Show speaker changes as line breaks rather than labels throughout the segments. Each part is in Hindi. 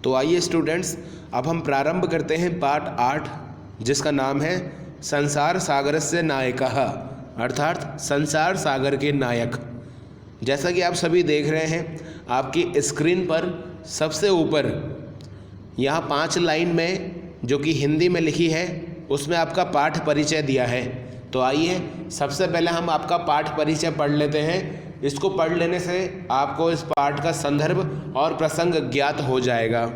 तो आइए स्टूडेंट्स, अब हम प्रारंभ करते हैं पाठ 8, जिसका नाम है संसार सागरस्य नायकः, अर्थात संसार सागर के नायक। जैसा कि आप सभी देख रहे हैं आपकी स्क्रीन पर सबसे ऊपर यहाँ 5 लाइन में जो कि हिंदी में लिखी है उसमें आपका पाठ परिचय दिया है। तो आइए सबसे पहले हम आपका पाठ परिचय पढ़ लेते हैं। इसको पढ़ लेने से आपको इस पाठ का संदर्भ और प्रसंग ज्ञात हो जाएगा।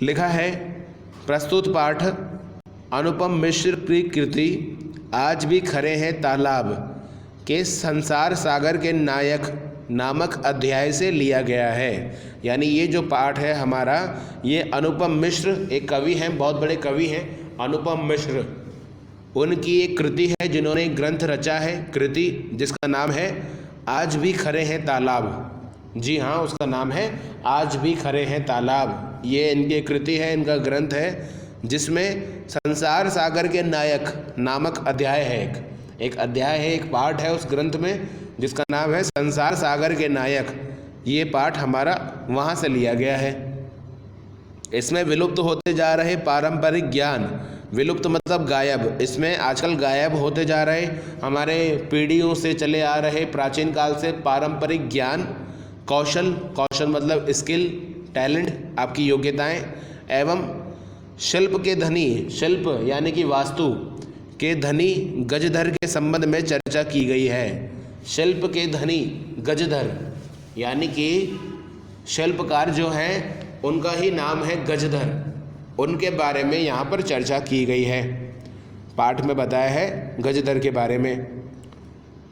लिखा है, प्रस्तुत पाठ अनुपम मिश्र की कृति आज भी खरे हैं तालाब के संसार सागर के नायक नामक अध्याय से लिया गया है। यानी ये जो पाठ है हमारा, ये अनुपम मिश्र एक कवि हैं, बहुत बड़े कवि हैं अनुपम मिश्र, उनकी एक कृति है जिन्होंने एक ग्रंथ रचा है, कृति जिसका नाम है आज भी खरे हैं तालाब। जी हाँ, उसका नाम है आज भी खरे हैं तालाब। ये इनकी कृति है, इनका ग्रंथ है, जिसमें संसार सागर के नायक नामक अध्याय है। एक अध्याय है, एक पाठ है उस ग्रंथ में जिसका नाम है संसार सागर के नायक। ये पाठ हमारा वहाँ से लिया गया है। इसमें विलुप्त होते जा रहे पारंपरिक ज्ञान, विलुप्त मतलब गायब, इसमें आजकल गायब होते जा रहे हमारे पीढ़ियों से चले आ रहे प्राचीन काल से पारंपरिक ज्ञान, कौशल, कौशल मतलब स्किल, टैलेंट, आपकी योग्यताएं, एवं शिल्प के धनी, शिल्प यानी कि वास्तु के धनी गजधर के संबंध में चर्चा की गई है। शिल्प के धनी गजधर यानी कि शिल्पकार जो हैं उनका ही नाम है गजधर, उनके बारे में यहाँ पर चर्चा की गई है। पाठ में बताया है गजधर के बारे में।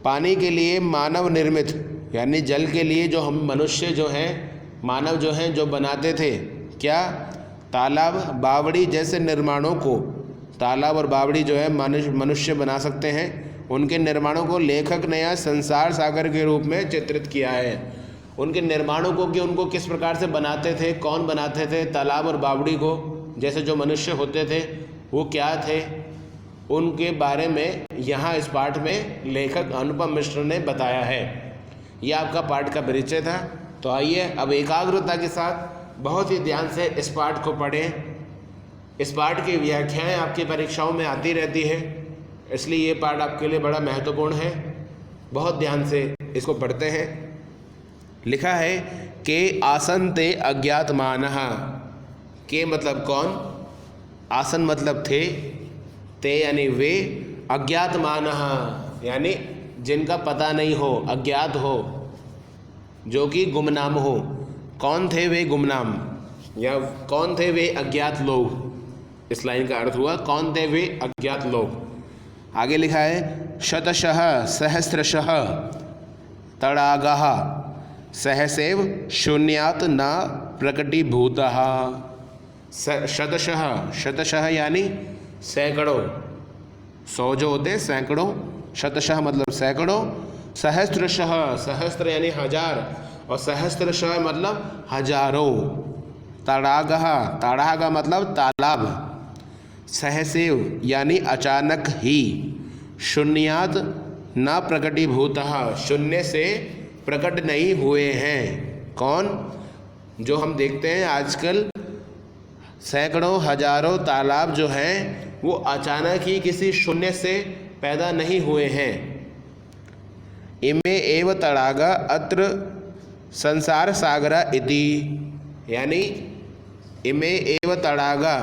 पानी के लिए मानव निर्मित यानी जल के लिए जो हम मनुष्य जो हैं, मानव जो हैं, जो बनाते थे क्या, तालाब, बावड़ी जैसे निर्माणों को, तालाब और बावड़ी जो है मनुष्य बना सकते हैं, उनके निर्माणों को लेखक ने यहाँ संसार सागर के रूप में चित्रित किया है। उनके निर्माणों को कि उनको किस प्रकार से बनाते थे, कौन बनाते थे, तालाब और बावड़ी को जैसे जो मनुष्य होते थे वो क्या थे, उनके बारे में यहाँ इस पाठ में लेखक अनुपम मिश्र ने बताया है। यह आपका पाठ का परिचय था। तो आइए अब एकाग्रता के साथ बहुत ही ध्यान से इस पाठ को पढ़ें। इस पाठ की व्याख्याएं आपकी परीक्षाओं में आती रहती है, इसलिए ये पाठ आपके लिए बड़ा महत्वपूर्ण है। बहुत ध्यान से इसको पढ़ते हैं। लिखा है कि आसन ते अज्ञात मानः, के मतलब कौन, आसन मतलब थे, ते यानी वे, अज्ञात मानः यानी जिनका पता नहीं हो, अज्ञात हो, जो कि गुमनाम हो। कौन थे वे गुमनाम, या कौन थे वे अज्ञात लोग, इस लाइन का अर्थ हुआ कौन थे वे अज्ञात लोग। आगे लिखा है, शतशः सहस्रशः तडागः सहसैव शून्यात् न प्रकटीभूतः। शतशः, शतशः यानी सैकड़ों, 100 जो होते हैं सैकड़ों, शतशः मतलब सैकड़ों, सहस्रशः, सहस्त्र यानी हजार, और सहस्रशः मतलब हजारों, तडागः, तडागा मतलब तालाब, सहसैव यानी अचानक ही, शून्यात् न प्रकटीभूतः शून्य से प्रकट नहीं हुए हैं। कौन, जो हम देखते हैं आजकल सैकड़ों हजारों तालाब जो हैं वो अचानक ही किसी शून्य से पैदा नहीं हुए हैं। इमे एव तडागा अत्र संसार सागरा इति, यानी इमे एव तडागा,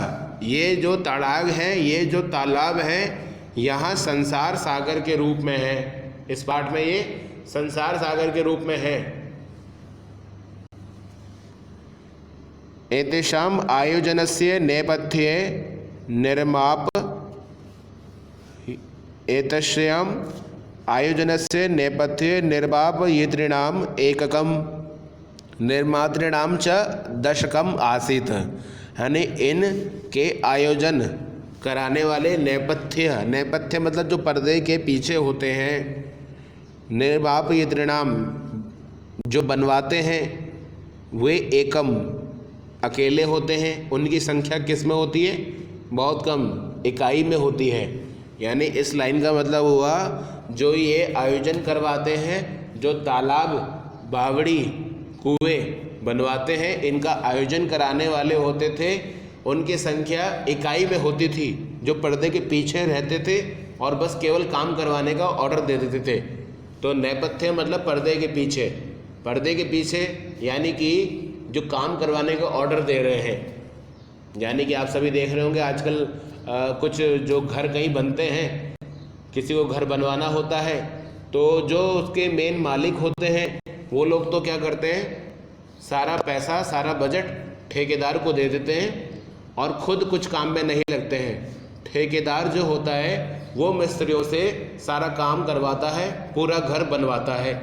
ये जो तडाग है, ये जो तालाब है, यहाँ संसार सागर के रूप में है। इस पाठ में ये संसार सागर के रूप में है। एतेषाम् आयोजनस्य नेपथ्ये निर्माप, एतस्याम् आयोजनस्य नेपथ्ये निर्मापयितॄणाम् एककं निर्मातॄणां च दशकम् आसीत्, यानी इन के आयोजन कराने वाले नेपथ्य, नेपथ्य मतलब जो पर्दे के पीछे होते हैं, निर्मापयितॄणाम जो बनवाते हैं, वे एकम अकेले होते हैं। उनकी संख्या किस में होती है, बहुत कम, इकाई में होती है। यानी इस लाइन का मतलब हुआ जो ये आयोजन करवाते हैं, जो तालाब, बावड़ी, कुएं, बनवाते हैं, इनका आयोजन कराने वाले होते थे, उनकी संख्या इकाई में होती थी, जो पर्दे के पीछे रहते थे और बस केवल काम करवाने का ऑर्डर दे देते थे। तो नेपथ्य मतलब पर्दे के पीछे, पर्दे के पीछे यानी कि जो काम करवाने का ऑर्डर दे रहे हैं। यानी कि आप सभी देख रहे होंगे आजकल कुछ जो घर कहीं बनते हैं, किसी को घर बनवाना होता है, तो जो उसके मेन मालिक होते हैं वो लोग तो क्या करते हैं, सारा पैसा सारा बजट ठेकेदार को दे देते हैं और खुद कुछ काम में नहीं लगते हैं। ठेकेदार जो होता है वो मिस्त्रियों से सारा काम करवाता है, पूरा घर बनवाता है।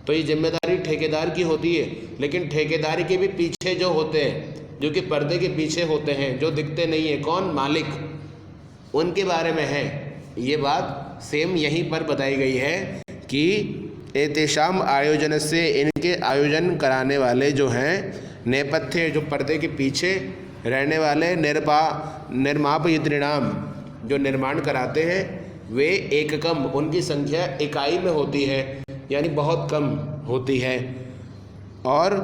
तो ये जिम्मेदारी ठेकेदार की होती है। लेकिन ठेकेदारी के भी पीछे जो होते हैं, जो कि पर्दे के पीछे होते हैं, जो दिखते नहीं है, कौन, मालिक, उनके बारे में है ये बात। सेम यहीं पर बताई गई है कि एतेषाम आयोजन से, इनके आयोजन कराने वाले जो हैं, नेपथ्य जो पर्दे के पीछे रहने वाले, निर्मापयित्रीणाम जो निर्माण कराते हैं, वे एककम, उनकी संख्या इकाई में होती है, यानी बहुत कम होती है। और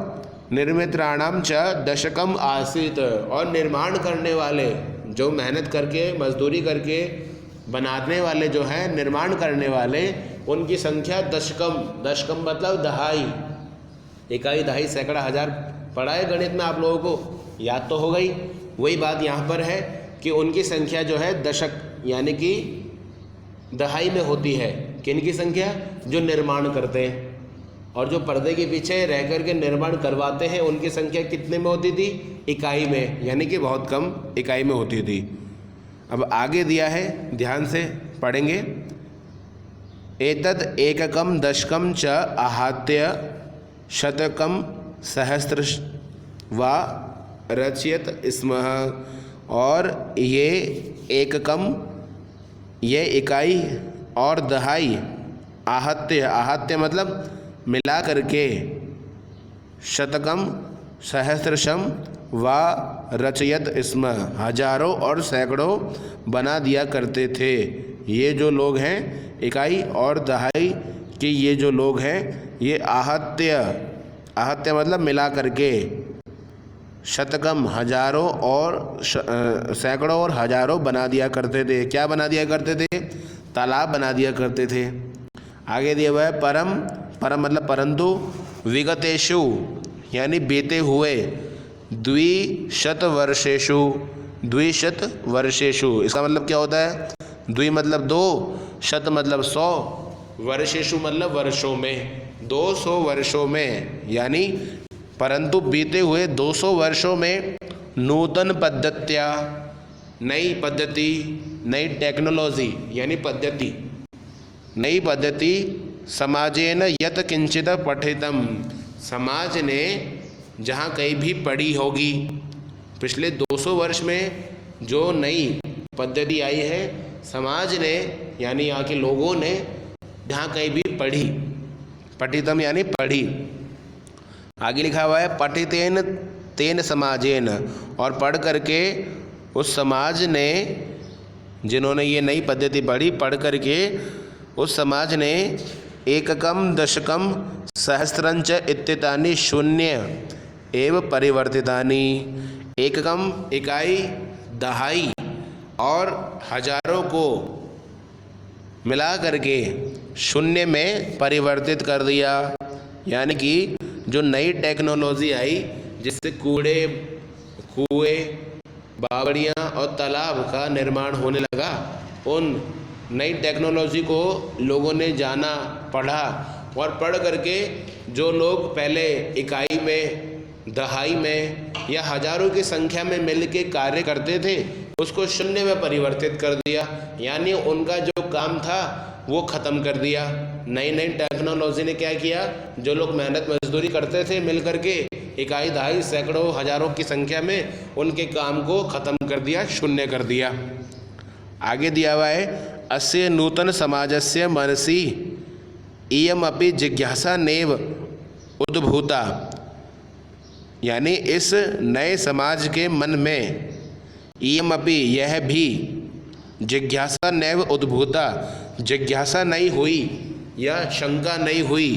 निर्मित्राणाम च दशकम आसीत, और निर्माण करने वाले जो मेहनत करके मजदूरी करके बनाने वाले जो हैं, निर्माण करने वाले, उनकी संख्या दशकम, दशकम मतलब दहाई, इकाई, दहाई, सैकड़ा, हजार, पढ़ा है गणित में आप लोगों को, याद तो हो गई। वही बात यहाँ पर है कि उनकी संख्या जो है दशक यानी कि दहाई में होती है। किनकी संख्या, जो निर्माण करते हैं, और जो पर्दे के पीछे रह कर के निर्माण करवाते हैं, उनकी संख्या कितने में होती थी, इकाई में, यानी कि बहुत कम इकाई में होती थी। अब आगे दिया है, ध्यान से पढ़ेंगे। एतद एककम दशकम च आहत्य शतकम सहस्त्र वा रचयत स्म, और ये एककम, ये इकाई और दहाई, आहत्य, आहत्य मतलब मिला करके, शतकम सहस्त्रशम व रचयत स्म, हजारों और सैकड़ों बना दिया करते थे। ये जो लोग हैं, इकाई और दहाई के ये जो लोग हैं, ये आहत्य, आहत्य मतलब मिला करके, शतकम हजारों और सैकड़ों और हजारों बना दिया करते थे। क्या बना दिया करते थे, तालाब बना दिया करते थे। आगे दिया हुआ है परम, परम मतलब परंतु, विगतेषु यानी बीते हुए, द्विशत वर्षेषु, द्विशत वर्षेषु, इसका मतलब क्या होता है, द्वि मतलब दो, शत मतलब 100, वर्षेषु मतलब वर्षों में, 200 वर्षों में, यानी परंतु बीते हुए 200 वर्षों में नूतन पद्धत्या, नई पद्धति, नई टेक्नोलॉजी यानी पद्धति, नई पद्धति, समाजेन यत किंचित पठितम, समाज ने जहाँ कहीं भी पढ़ी होगी, पिछले 200 वर्ष में जो नई पद्धति आई है, समाज ने यानी यहाँ के लोगों ने जहाँ कहीं भी पढ़ी, पठितम यानी पढ़ी। आगे लिखा हुआ है पठितेन तेन समाजेन, और पढ़ करके उस समाज ने, जिन्होंने ये नई पद्धति पढ़ी, पढ़ करके उस समाज ने एककम दशकम सहस्रंच इत्येतानि शून्य एव परिवर्तितानि, एककम इकाई, दहाई और हजारों को मिला करके शून्य में परिवर्तित कर दिया। यानी कि जो नई टेक्नोलॉजी आई, जिससे कूड़े, कुएं, बावड़ियाँ और तालाब का निर्माण होने लगा, उन नई टेक्नोलॉजी को लोगों ने जाना, पढ़ा, और पढ़ करके जो लोग पहले इकाई में, दहाई में या हजारों की संख्या में मिल के कार्य करते थे, उसको शून्य में परिवर्तित कर दिया। यानी उनका जो काम था वो ख़त्म कर दिया। नई नई टेक्नोलॉजी ने क्या किया, जो लोग मेहनत मजदूरी करते थे मिल करके, इकाई, दहाई, सैकड़ों, हजारों की संख्या में, उनके काम को ख़त्म कर दिया, शून्य कर दिया। आगे दिया हुआ है अस्य नूतन समाजस्य मनसि इयमपि जिज्ञासा नैव उद्भूता, यानी इस नए समाज के मन में इयमपि यह भी, जिज्ञासा नैव उद्भूता, जिज्ञासा नहीं हुई या शंका नहीं हुई,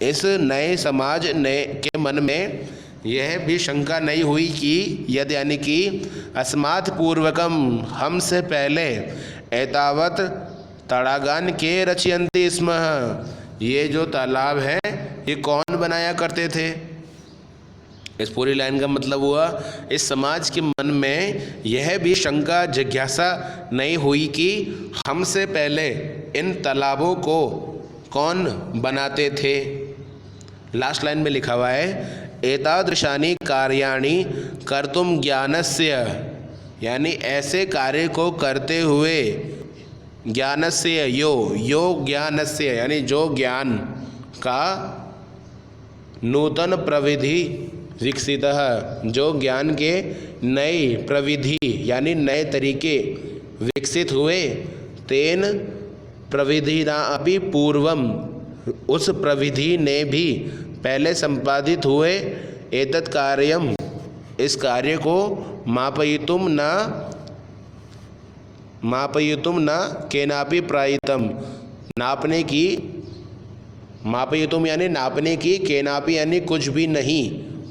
इस नए समाज ने के मन में यह भी शंका नहीं हुई कि यदि यानी कि अस्मात् पूर्वकम हमसे पहले एतावत तड़ागान के रचयन्ति स्म, ये जो तालाब है ये कौन बनाया करते थे। इस पूरी लाइन का मतलब हुआ इस समाज के मन में यह भी शंका जिज्ञासा नहीं हुई कि हमसे पहले इन तालाबों को कौन बनाते थे। लास्ट लाइन में लिखा हुआ है एतादृशानि कार्याणि कर्तुम ज्ञानस्य, यानी ऐसे कार्य को करते हुए ज्ञानस्य यो ज्ञानस्य यानी जो ज्ञान का नूतन प्रविधि विकसित, जो ज्ञान के नए प्रविधि यानी नए तरीके विकसित हुए, तेन प्रविधिना अपि पूर्वम, उस प्रविधि ने भी पहले संपादित हुए, एतत् कार्यम, इस कार्य को मापयितुम न केनापि प्रायितम, नापने की, मापयितुम यानी नापने की, केनापि यानी कुछ भी नहीं,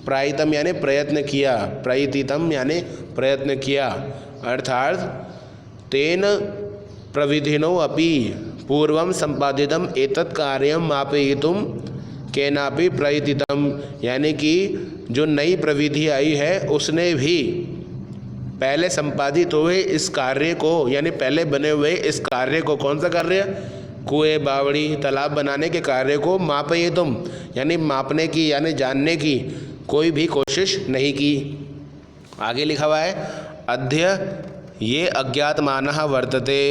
प्रायितम यानी प्रयत्न किया, प्रयतितम यानी प्रयत्न किया, अर्थात तेन प्रविधिनो अपि पूर्वम संपादितम एतत् कार्यम मापयितुम केनापि प्रयतितम, यानी कि जो नई प्रविधि आई है उसने भी पहले संपादित हुए इस कार्य को, यानी पहले बने हुए इस कार्य को, कौन सा कार्य, कुएं बावड़ी तालाब बनाने के कार्य को मापयितुम यानी मापने की यानी जानने की कोई भी कोशिश नहीं की। आगे लिखा हुआ है अद्य ये अज्ञातमानः वर्तते,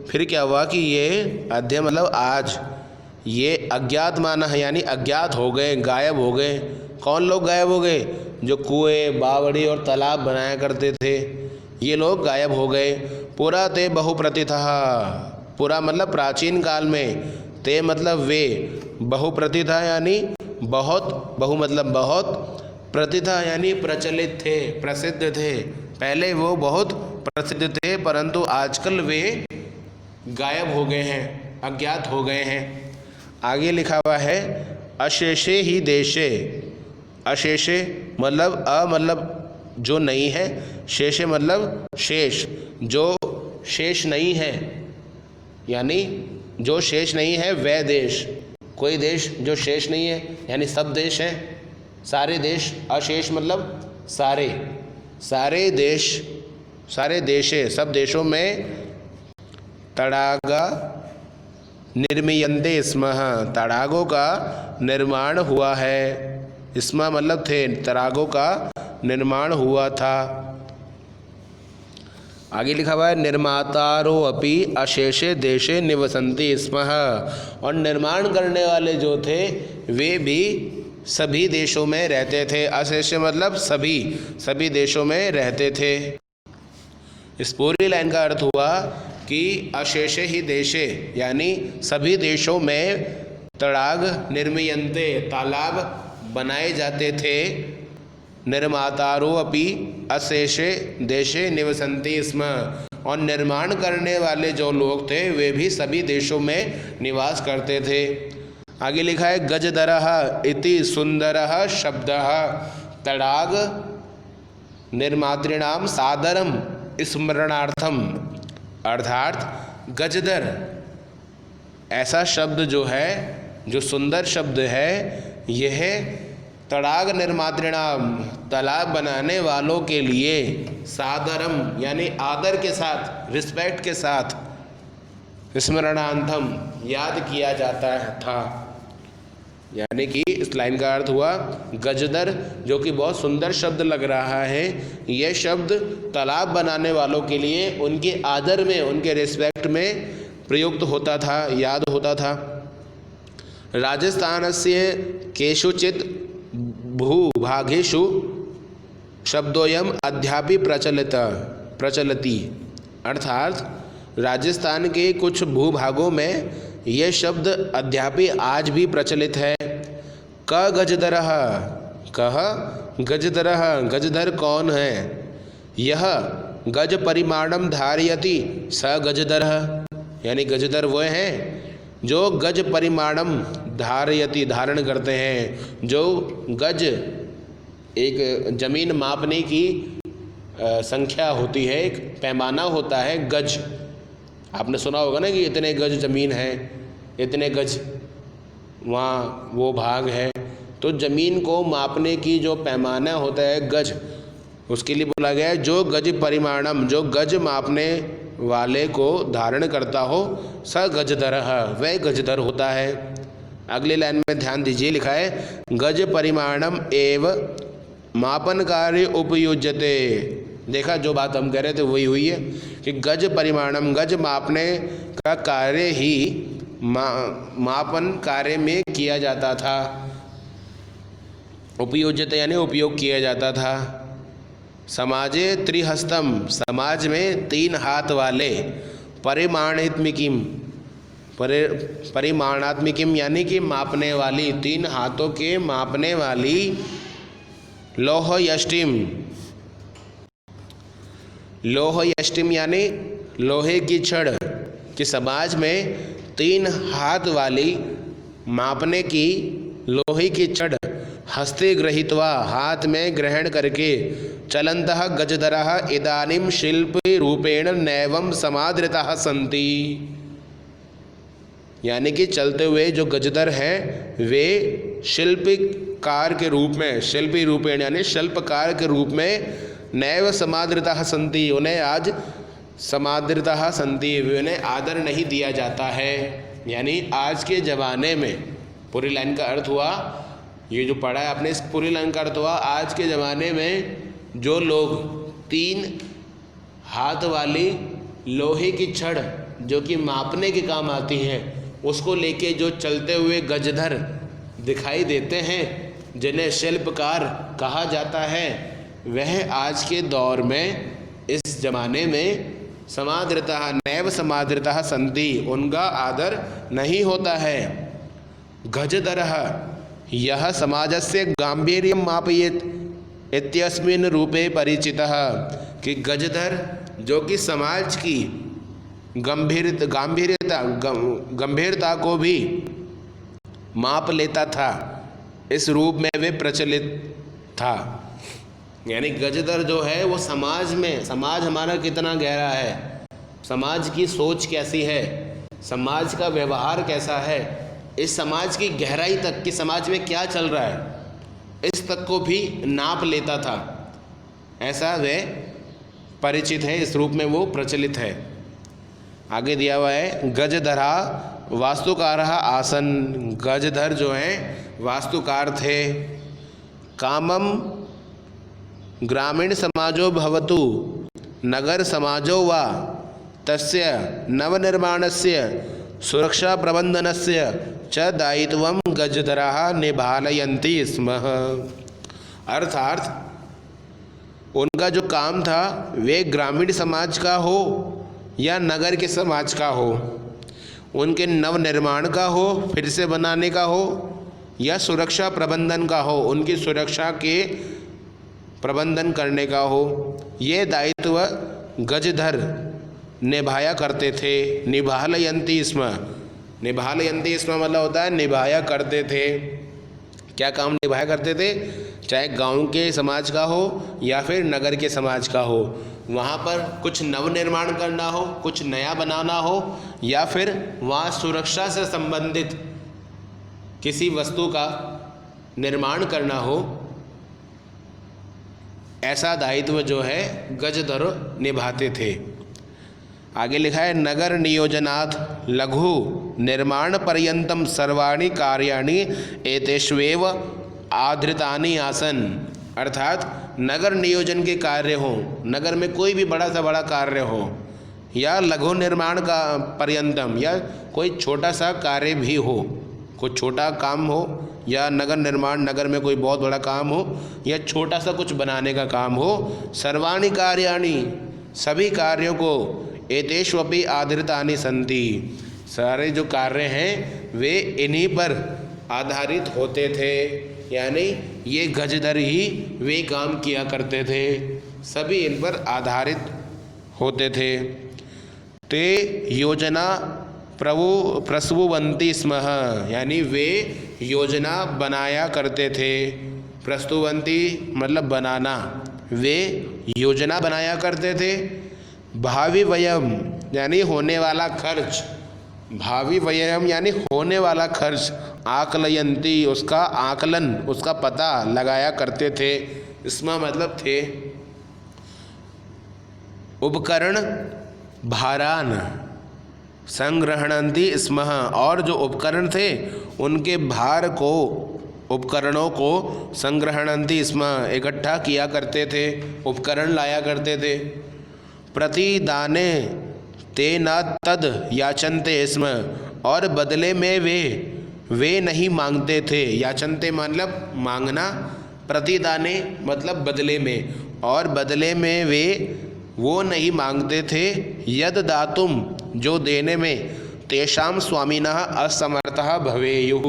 फिर क्या हुआ कि ये अद्य मतलब आज, ये अज्ञातमानः यानी अज्ञात हो गए, गायब हो गए। कौन लोग गायब हो गए, जो कुएं बावड़ी और तालाब बनाया करते थे, ये लोग गायब हो गए। पुरा ते बहुप्रतिथः, पुरा मतलब प्राचीन काल में, ते मतलब वे, बहुप्रतिथा यानी बहुत, बहु मतलब बहुत, प्रतिथा यानी प्रचलित थे, प्रसिद्ध थे, पहले वो बहुत प्रसिद्ध थे परंतु आजकल वे गायब हो गए हैं, अज्ञात हो गए हैं। आगे लिखा हुआ है अशेषे ही देशे, अशेषे मतलब मतलब जो नहीं है, शेषे मतलब शेष, जो शेष नहीं है, यानी जो शेष नहीं है वह देश, कोई देश जो शेष नहीं है यानी सब देश हैं, सारे देश, अशेष मतलब सारे, सारे देश, सारे देशे सब देशों में तड़ागा निर्मीयन्ते स्म, तड़ागों का निर्माण हुआ है, स्म मतलब थे, तड़ागों का निर्माण हुआ था। आगे लिखा हुआ है निर्मातारो अपि अशेषे देशे निवसन्ति स्म, और निर्माण करने वाले जो थे वे भी सभी देशों में रहते थे, अशेष मतलब सभी, सभी देशों में रहते थे। इस पूरी लाइन का अर्थ हुआ कि अशेषे ही देशे यानी सभी देशों में तड़ाग निर्मीयन्ते तालाब बनाए जाते थे, निर्मातारो अपि अशेषे देशे निवसन्ति स्म, और निर्माण करने वाले जो लोग थे वे भी सभी देशों में निवास करते थे। आगे लिखा है गजदरः इति सुंदरः शब्दः तड़ाग निर्मातृणाम सादरम स्मरणार्थम, अर्थात गजदर ऐसा शब्द जो है, जो सुंदर शब्द है, यह तड़ाग निर्मातृणाम तालाब बनाने वालों के लिए सादरम यानी आदर के साथ, रिस्पेक्ट के साथ, स्मरणार्थम याद किया जाता था। यानी कि इस लाइन का अर्थ हुआ गजदर, जो कि बहुत सुंदर शब्द लग रहा है, यह शब्द तालाब बनाने वालों के लिए उनके आदर में, उनके रिस्पेक्ट में प्रयुक्त होता था, याद होता था। राजस्थानस्य केषुचित् भूभागेषु शब्दोयम अद्यापि प्रचलति, अर्थात राजस्थान के कुछ भूभागों में यह शब्द अद्यापि आज भी प्रचलित है। क गजदरः, कह गजदरः, गजधर कौन है, यह गज परिमाणम धारयति स गजदरः, यानी गजधर वह हैं जो गज परिमाणम धारयति धारण करते हैं, जो गज एक जमीन मापने की संख्या होती है, एक पैमाना होता है गज। आपने सुना होगा ना कि इतने गज ज़मीन है, इतने गज वहाँ वो भाग है। तो ज़मीन को मापने की जो पैमाना होता है गज, उसके लिए बोला गया है जो गज परिमाणम, जो गज मापने वाले को धारण करता हो, स गजधरः, वह गजधर होता है। अगली लाइन में ध्यान दीजिए, लिखा है गज परिमाणम एव मापन कार्य उपयुज्यते। देखा, जो बात हम कह रहे थे वही हुई है कि गज परिमाणम, गज मापने का कार्य ही मापन कार्य में किया जाता था। उपयुज्यते यानी उपयोग किया जाता था। समाजे त्रिहस्तम, समाज में 3 हाथ वाले, परिमाणात्मिकीम, परिमाणात्मिकीम यानी कि मापने वाली, 3 हाथों के मापने वाली, लोह यष्टिम, लोह यष्टिम यानी लोहे की छड़, कि समाज में 3 हाथ वाली मापने की लोहे की छड़, हस्ते गृहीत्वा, हाथ में ग्रहण करके, चलन्तः गजधरः इदानीं शिल्प रूपेण नैवं समादृताः सन्ति, यानी कि चलते हुए जो गजधर हैं वे शिल्पकार के रूप में, शिल्पी रूपेण यानी शिल्पकार के रूप में, नैव समादृताः सन्ति, उन्हें आज समादृताः सन्ति, उन्हें आदर नहीं दिया जाता है। यानी आज के ज़माने में, पूरी लाइन का अर्थ हुआ, ये जो पढ़ा है आपने, इस पूरी लाइन का अर्थ हुआ, आज के ज़माने में जो लोग 3 हाथ वाली लोहे की छड़ जो कि मापने के काम आती है, उसको लेके जो चलते हुए गजधर दिखाई देते हैं, जिन्हें शिल्पकार कहा जाता है, वह आज के दौर में, इस ज़माने में समादृतः नैव समादृतः सन्ति, उनका आदर नहीं होता है। गजधरः यह समाजस्य गांभीर्यं मापयेत् इत्यस्मिन् रूपे परिचितः, कि गजधर जो कि समाज की गंभीरता को भी माप लेता था, इस रूप में वे प्रचलित था। यानी गजधर जो है वो समाज में, समाज हमारा कितना गहरा है, समाज की सोच कैसी है, समाज का व्यवहार कैसा है, इस समाज की गहराई तक कि समाज में क्या चल रहा है, इस तक को भी नाप लेता था। ऐसा वह परिचित है, इस रूप में वो प्रचलित है। आगे दिया हुआ है गजधरा वास्तुकारः आसन, गजधर जो हैं वास्तुकार थे। कामम ग्रामीण समाजो भवतु नगर समाजो वा तस्य नवनिर्माणस्य सुरक्षा प्रबंधनस्य च दायित्वं गजधराः निभालयन्ति स्म। अर्थात उनका जो काम था वे ग्रामीण समाज का हो या नगर के समाज का हो, उनके नवनिर्माण का हो, फिर से बनाने का हो, या सुरक्षा प्रबंधन का हो, उनकी सुरक्षा के प्रबंधन करने का हो, ये दायित्व गजधर निभाया करते थे। निभालयन्ति स्म, निभालयन्ति स्म मतलब होता है निभाया करते थे। क्या काम निभाया करते थे? चाहे गांव के समाज का हो या फिर नगर के समाज का हो, वहाँ पर कुछ नवनिर्माण करना हो, कुछ नया बनाना हो, या फिर वहाँ सुरक्षा से संबंधित किसी वस्तु का निर्माण करना हो, ऐसा दायित्व जो है गजधर निभाते थे। आगे लिखा है नगर नियोजनात् लघु निर्माण पर्यंतम सर्वाणि कार्याणि एतेष्वेव आधृतानि आसन। अर्थात नगर नियोजन के कार्य हो, नगर में कोई भी बड़ा सा बड़ा कार्य हो, या लघु निर्माण का पर्यंतम, या कोई छोटा सा कार्य भी हो, कोई छोटा काम हो, या नगर निर्माण, नगर में कोई बहुत बड़ा काम हो, या छोटा सा कुछ बनाने का काम हो, सर्वाणि कार्याणि सभी कार्यों को, एतेष्वपि आधृतानि सन्ति सारे जो कार्य हैं वे इन्हीं पर आधारित होते थे। यानी ये गजधर ही वे काम किया करते थे, सभी इन पर आधारित होते थे। ते योजना प्रस्तुवन्ति स्म, यानी वे योजना बनाया करते थे। प्रस्तुवन्ति मतलब बनाना, वे योजना बनाया करते थे। भावी व्ययम यानी होने वाला खर्च, भावी व्ययम यानी होने वाला खर्च, आकलयंती उसका आकलन, उसका पता लगाया करते थे। इसमें मतलब थे। उपकरण भारान संग्रहणन्ति स्म, और जो उपकरण थे उनके भार को, उपकरणों को संग्रहणन्ति स्म इकट्ठा किया करते थे, उपकरण लाया करते थे। प्रतिदाने ते न तद याचन्ते स्म, और बदले में वे नहीं मांगते थे। याचन्ते मतलब मांगना, प्रतिदाने मतलब बदले में, और बदले में वो नहीं मांगते थे। यद दातुम जो देने में, तेषाम स्वामिनः असमर्थः भवेयुः,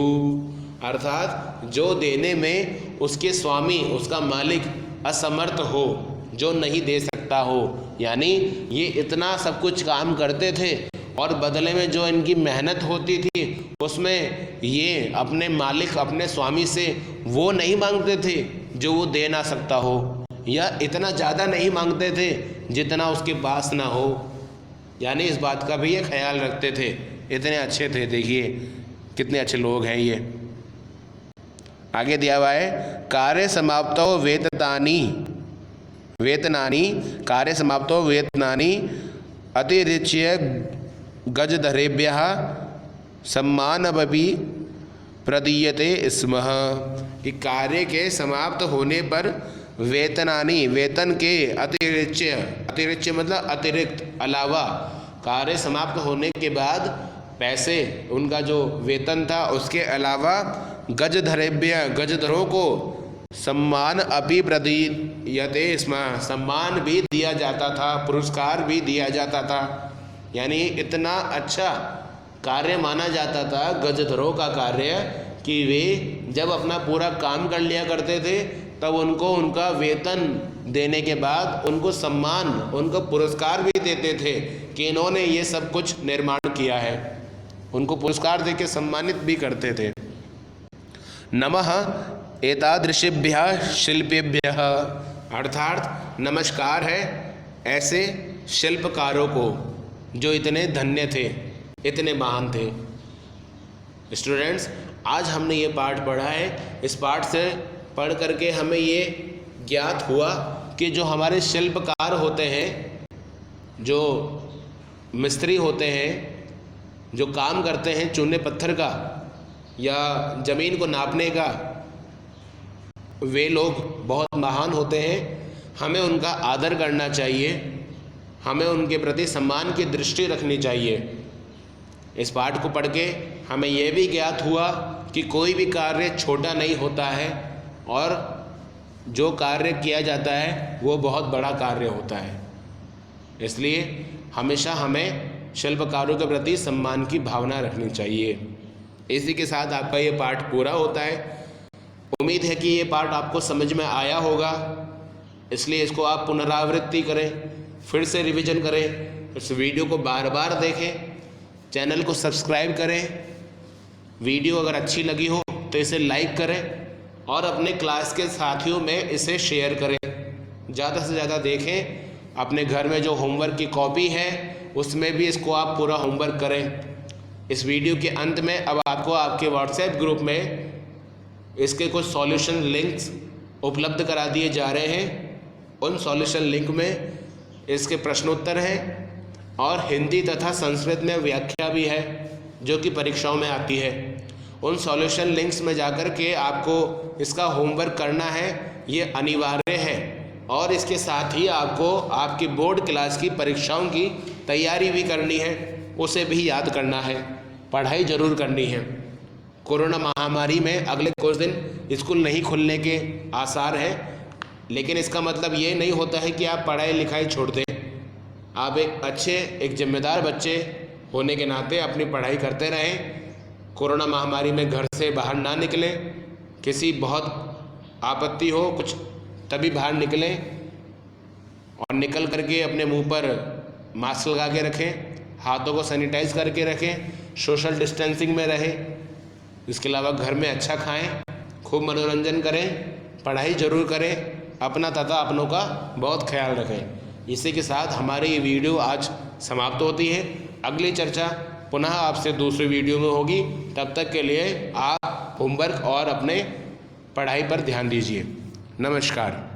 अर्थात जो देने में उसके स्वामी, उसका मालिक असमर्थ हो, जो नहीं दे सकता हो। यानी ये इतना सब कुछ काम करते थे और बदले में जो इनकी मेहनत होती थी उसमें ये अपने मालिक, अपने स्वामी से वो नहीं मांगते थे जो वो दे ना सकता हो, या इतना ज़्यादा नहीं मांगते थे जितना उसके पास ना हो। यानी इस बात का भी ये ख्याल रखते थे। इतने अच्छे थे, देखिए कितने अच्छे लोग हैं ये। आगे दिया हुआ है कार्य समाप्तो वेतनानि कार्य समाप्तो वेतनानि अतिरिच्य गजधरेभ्यः सम्मानमपि प्रदीयते स्म, कि कार्य के समाप्त होने पर वेतनानि वेतन के अतिरिच्य मतलब अतिरिक्त, अलावा, कार्य समाप्त होने के बाद पैसे, उनका जो वेतन था उसके अलावा गजधरों को सम्मान अपि प्रदीयते स्म, सम्मान भी दिया जाता था, पुरस्कार भी दिया जाता था। यानी इतना अच्छा कार्य माना जाता था गजधरों का कार्य कि वे जब अपना पूरा काम कर लिया करते थे तब उनको उनका वेतन देने के बाद उनको सम्मान, उनको पुरस्कार भी देते थे कि इन्होंने ये सब कुछ निर्माण किया है। उनको पुरस्कार देके सम्मानित भी करते थे। नमः एतादृशेभ्यः शिल्पेभ्यः, अर्थात नमस्कार है ऐसे शिल्पकारों को जो इतने धन्य थे, इतने महान थे। स्टूडेंट्स, आज हमने ये पाठ पढ़ा है। इस पाठ से पढ़ करके हमें ये ज्ञात हुआ कि जो हमारे शिल्पकार होते हैं, जो मिस्त्री होते हैं, जो काम करते हैं चूने पत्थर का या ज़मीन को नापने का, वे लोग बहुत महान होते हैं। हमें उनका आदर करना चाहिए, हमें उनके प्रति सम्मान की दृष्टि रखनी चाहिए। इस पाठ को पढ़ के हमें यह भी ज्ञात हुआ कि कोई भी कार्य छोटा नहीं होता है और जो कार्य किया जाता है वो बहुत बड़ा कार्य होता है। इसलिए हमेशा हमें शिल्पकारों के प्रति सम्मान की भावना रखनी चाहिए। इसी के साथ आपका ये पाठ पूरा होता है। उम्मीद है कि ये पाठ आपको समझ में आया होगा, इसलिए इसको आप पुनरावृत्ति करें, फिर से रिवीजन करें, इस वीडियो को बार बार देखें, चैनल को सब्सक्राइब करें। वीडियो अगर अच्छी लगी हो तो इसे लाइक करें और अपने क्लास के साथियों में इसे शेयर करें। ज़्यादा से ज़्यादा देखें। अपने घर में जो होमवर्क की कॉपी है उसमें भी इसको आप पूरा होमवर्क करें। इस वीडियो के अंत में अब आपको आपके व्हाट्सएप ग्रुप में इसके कुछ सॉल्यूशन लिंक्स उपलब्ध करा दिए जा रहे हैं। उन सॉल्यूशन लिंक में इसके प्रश्नोत्तर हैं और हिंदी तथा संस्कृत में व्याख्या भी है जो कि परीक्षाओं में आती है। उन सॉल्यूशन लिंक्स में जाकर के आपको इसका होमवर्क करना है, ये अनिवार्य है। और इसके साथ ही आपको आपकी बोर्ड क्लास की परीक्षाओं की तैयारी भी करनी है, उसे भी याद करना है, पढ़ाई ज़रूर करनी है। कोरोना महामारी में अगले कुछ दिन स्कूल नहीं खुलने के आसार हैं, लेकिन इसका मतलब ये नहीं होता है कि आप पढ़ाई लिखाई छोड़ दें। आप एक जिम्मेदार बच्चे होने के नाते अपनी पढ़ाई करते रहें। कोरोना महामारी में घर से बाहर ना निकलें, किसी बहुत आपत्ति हो कुछ तभी बाहर निकलें और निकल करके अपने मुंह पर मास्क लगा के रखें, हाथों को सैनिटाइज करके रखें, सोशल डिस्टेंसिंग में रहें। इसके अलावा घर में अच्छा खाएं, खूब मनोरंजन करें, पढ़ाई ज़रूर करें, अपना तथा अपनों का बहुत ख्याल रखें। इसी के साथ हमारी ये वीडियो आज समाप्त होती है। अगली चर्चा पुनः आपसे दूसरी वीडियो में होगी। तब तक के लिए आप होमवर्क और अपने पढ़ाई पर ध्यान दीजिए। नमस्कार।